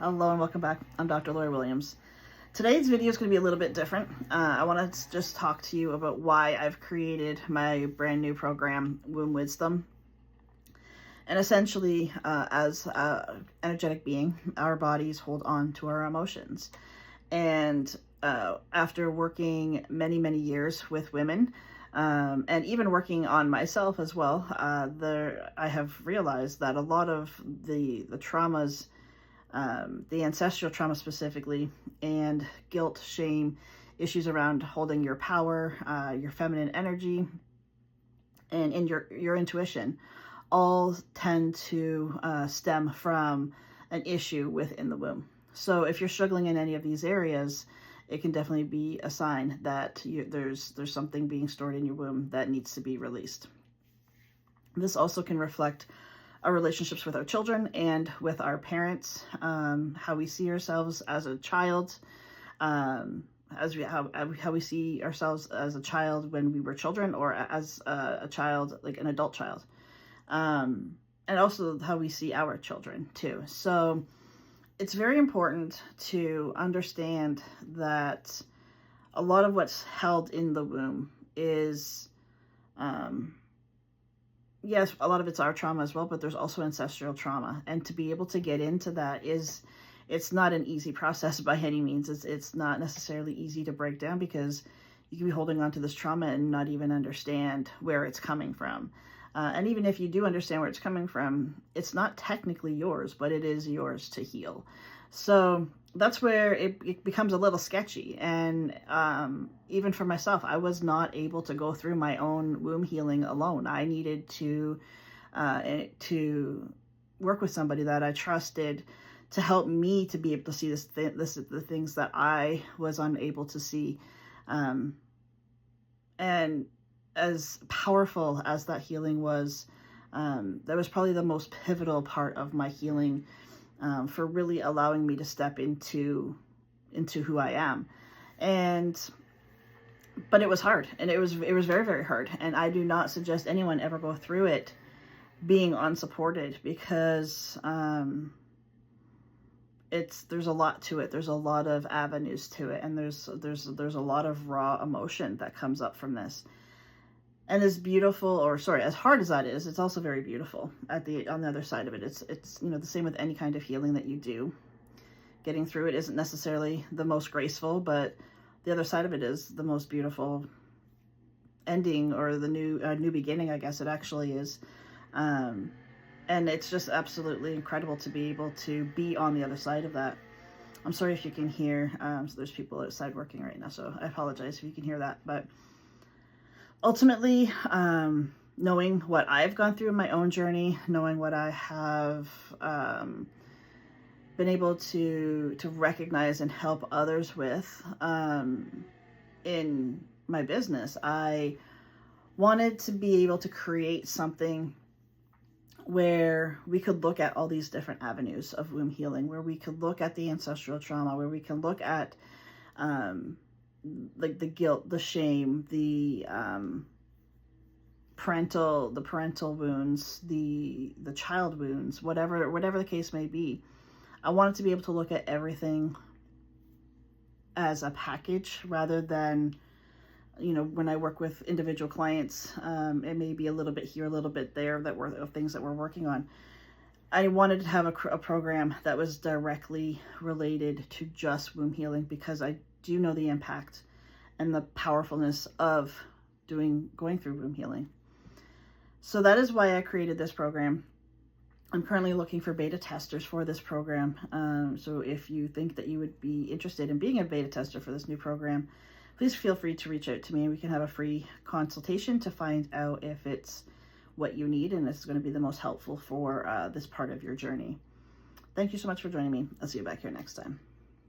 Hello and welcome back. I'm Dr. Lori Williams. Today's video is going to be a little bit different. I want to just talk to you about why I've created my brand new program, Womb Wisdom. And essentially, as an energetic being, our bodies hold on to our emotions. And after working many, many years with women, and even working on myself as well, I have realized that a lot of the traumas, the ancestral trauma specifically, and guilt, shame, issues around holding your power, your feminine energy, and in your intuition, all tend to stem from an issue within the womb. So if you're struggling in any of these areas, it can definitely be a sign that there's something being stored in your womb that needs to be released. This also can reflect our relationships with our children and with our parents, how we see ourselves as a child, how we see ourselves as a child when we were children, or as a child, like an adult child, and also how we see our children too. So it's very important to understand that a lot of what's held in the womb is, yes, a lot of it's our trauma as well, but there's also ancestral trauma. And to be able to get into that it's not an easy process by any means. It's not necessarily easy to break down, because you can be holding on to this trauma and not even understand where it's coming from. And even if you do understand where it's coming from, it's not technically yours, but it is yours to heal. So that's where it becomes a little sketchy. And even for myself, I was not able to go through my own womb healing alone. I needed to work with somebody that I trusted to help me to be able to see the things that I was unable to see. And as powerful as that healing was, that was probably the most pivotal part of my healing, for really allowing me to step into who I am. But it was hard, and it was very, very hard. And I do not suggest anyone ever go through it being unsupported, because there's a lot to it. There's a lot of avenues to it, and there's a lot of raw emotion that comes up from this. And as hard as that is, it's also very beautiful on the other side of it. It's the same with any kind of healing that you do. Getting through it isn't necessarily the most graceful, but the other side of it is the most beautiful ending, or the new beginning, I guess it actually is. And it's just absolutely incredible to be able to be on the other side of that. I'm sorry if you can hear, so there's people outside working right now, so I apologize if you can hear that. But ultimately, knowing what I've gone through in my own journey, knowing what I have been able to recognize and help others with in my business, I wanted to be able to create something where we could look at all these different avenues of womb healing, where we could look at the ancestral trauma, where we can look at like the guilt, the shame, the parental wounds, the child wounds, whatever the case may be. I wanted to be able to look at everything as a package, rather than, when I work with individual clients, it may be a little bit here, a little bit there, of things that we're working on. I wanted to have a program that was directly related to just womb healing, because I do know the impact and the powerfulness of going through womb healing. So that is why I created this program. I'm currently looking for beta testers for this program. So if you think that you would be interested in being a beta tester for this new program, please feel free to reach out to me, and we can have a free consultation to find out if it's what you need and it's going to be the most helpful for this part of your journey. Thank you so much for joining me. I'll see you back here next time.